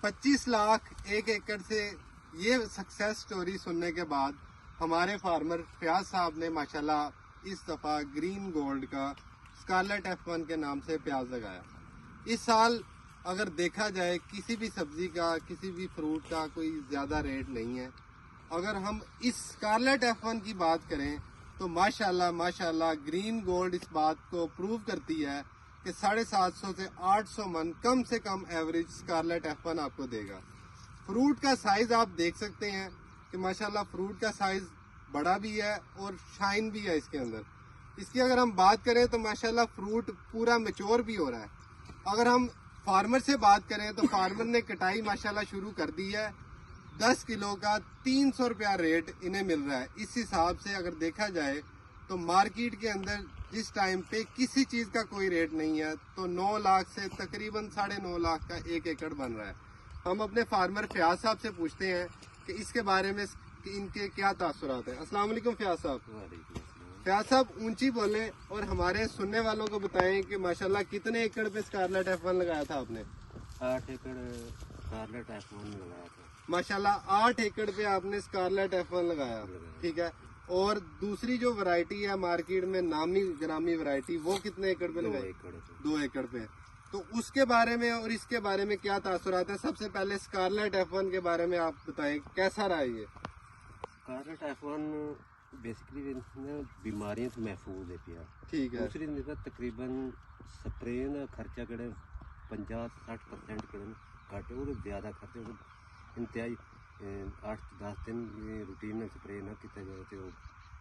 25 लाख 1 एकड़ से ये सक्सेस स्टोरी सुनने के बाद हमारे फार्मर फयाज साहब ने माशाल्लाह इस दफ़ा ग्रीन गोल्ड का स्कारलेट F1 के नाम से प्याज लगाया। इस साल अगर देखा जाए किसी भी सब्जी का, किसी भी फ्रूट का कोई ज़्यादा रेट नहीं है। अगर हम इस स्कारलेट F1 की बात करें तो माशाल्लाह ग्रीन गोल्ड इस बात को प्रूव करती है कि 750 से 800 मन कम से कम एवरेज स्कारलेट F1 आपको देगा। फ्रूट का साइज आप देख सकते हैं कि माशाल्लाह फ्रूट का साइज बड़ा भी है और शाइन भी है इसके अंदर। इसकी अगर हम बात करें तो माशाल्लाह फ्रूट पूरा मैच्योर भी हो रहा है। अगर हम फार्मर से बात करें तो फार्मर ने कटाई माशाल्लाह शुरू कर दी है। 10 किलो का 300 रुपया रेट इन्हें मिल रहा है। इस हिसाब से अगर देखा जाए तो मार्केट के अंदर जिस टाइम पे किसी चीज का कोई रेट नहीं है तो 9 लाख से तकरीबन 9.5 लाख का 1 एकड़ बन रहा है। हम अपने फार्मर फयाज साहब से पूछते हैं कि इसके बारे में कि इनके क्या तासुरात हैं। अस्सलाम वालेकुम फयाज साहब। फयाज साहब ऊंची बोलें और हमारे सुनने वालों को बताएं कि माशाल्लाह कितने एकड़ पे स्कारलेट F1 लगाया था आपने? 8 एकड़ स्कारलेट F1 लगाया था। माशाल्लाह 8 एकड़ पे आपने स्कारलेट F1 लगाया, ठीक है। और दूसरी जो वैरायटी है मार्केट में नामी ग्रामी वैरायटी, वो कितने एकड़ पे लगाई? 2 एकड़ पे। तो उसके बारे में और इसके बारे में क्या तासुरात है? सबसे पहले स्कारलेट F1 के बारे में आप बताएं, कैसा रहा ये? स्कारलेट F1 बेसिकली बीमारियों से महफूज है पिया, ठीक है। दूसरी तकरीबन स्प्रे का खर्चा कड़े 50-60% घट और ज्यादा खर्चे इंतहाई 8-10 दिन रूटीन स्प्रे ना किया जाए तो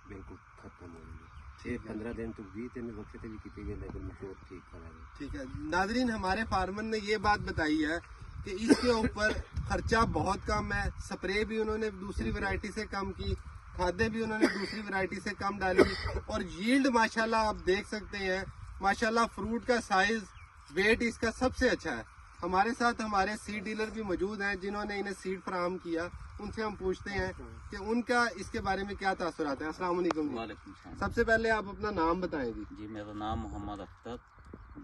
बिल्कुल खत्म हो जाएगी। 15 दिन तो 20 दिन वक्त भी की गई लेकिन मैच्योर ठीक करा है, ठीक है। नाजरीन, हमारे फार्मर ने ये बात बताई है कि इसके ऊपर खर्चा बहुत कम है। स्प्रे भी उन्होंने दूसरी वैरायटी से कम की, खादें भी उन्होंने दूसरी वैरायटी से कम डाली और यील्ड माशाल्लाह आप देख सकते हैं। माशाल्लाह फ्रूट का साइज, वेट इसका सबसे अच्छा है। हमारे साथ हमारे सीड डीलर भी मौजूद हैं जिन्होंने इन्हें सीड फराहम किया। उनसे हम पूछते हैं कि उनका इसके बारे में क्या तासुरात है। अस्सलाम वालेकुम। सबसे पहले आप अपना नाम बताएं जी। मेरा नाम मोहम्मद अख्तर,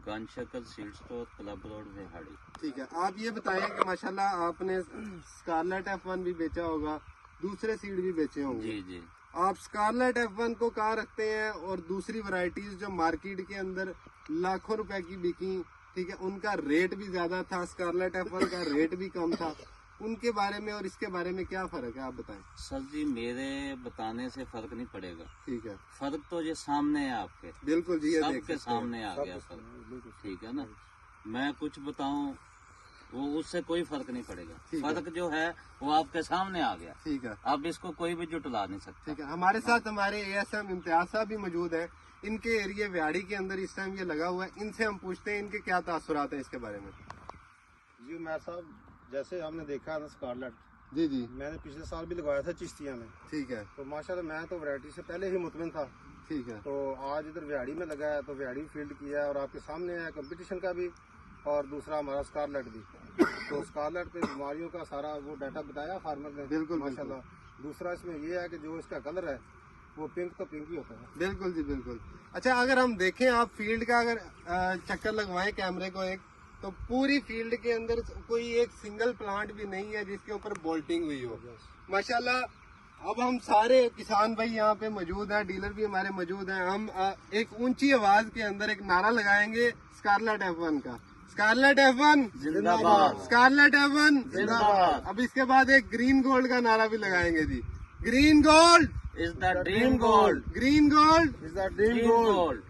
गन शक्ल सीड स्टोर, क्लब रोड, बिहाड़ी। ठीक है, आप ये बताएं कि माशाल्लाह आपने स्कारलेट F1 भी बेचा होगा, दूसरे सीड भी बेचे होंगे। जी जी। आप स्कारलेट F1 को कहाँ रखते हैं और दूसरी वैरायटीज जो मार्केट के अंदर लाखों रुपए की बिकी, ठीक है, उनका रेट भी ज्यादा था, स्कारलेट F1 का रेट भी कम था, उनके बारे में और इसके बारे में क्या फर्क है आप बताएं? सर जी, मेरे बताने से फर्क नहीं पड़ेगा, ठीक है। फर्क तो ये सामने है आपके, बिल्कुल जी, सबके सामने आ गया फर्क, ठीक है ना। मैं कुछ बताऊं वो उससे कोई फर्क नहीं पड़ेगा, फर्क जो है वो आपके सामने आ गया, ठीक है। अब इसको कोई भी जुटला नहीं सकता, ठीक है। हमारे साथ हमारे ASM इम्तियाज साहब भी मौजूद है। इनके एरिया व्याड़ी के अंदर इस टाइम ये लगा हुआ है। इनसे हम पूछते हैं इनके क्या तासुरात है इसके बारे में। जी मैं साहब, जैसे हमने देखा ना स्कारलेट, जी जी, मैंने पिछले साल भी लगाया था चिश्तिया में, ठीक है। तो माशाल्लाह मैं तो वैरायटी से पहले ही मुतमिन था, ठीक है। तो आज इधर व्याड़ी में लगाया तो व्याड़ी फील्ड किया है और आपके सामने है कंपटीशन का भी और दूसरा हमारा स्कारलेट भी। तो स्कारलेट पे बीमारियों का सारा वो डाटा बताया फार्मर ने, बिल्कुल माशाल्लाह। दूसरा इसमें ये है कि जो इसका कलर है वो पिंक तो पिंक ही होता है। बिल्कुल जी, बिल्कुल। अच्छा, अगर हम देखें, आप फील्ड का अगर चक्कर लगवाएं कैमरे को एक, तो पूरी फील्ड के अंदर कोई एक सिंगल प्लांट भी नहीं है जिसके ऊपर बोल्टिंग हुई हो, माशाल्लाह। अब हम सारे किसान भाई यहाँ पे मौजूद हैं, डीलर भी हमारे मौजूद हैं। हम एक ऊंची आवाज के अंदर एक नारा लगाएंगे स्कारलेट F1 का, स्कारलेट F1 जिंदाबाद, स्कारलेट F1 जिंदाबाद। अब इसके बाद एक ग्रीन गोल्ड का नारा भी लगाएंगे जी, green gold is the dream gold, green gold is the dream gold.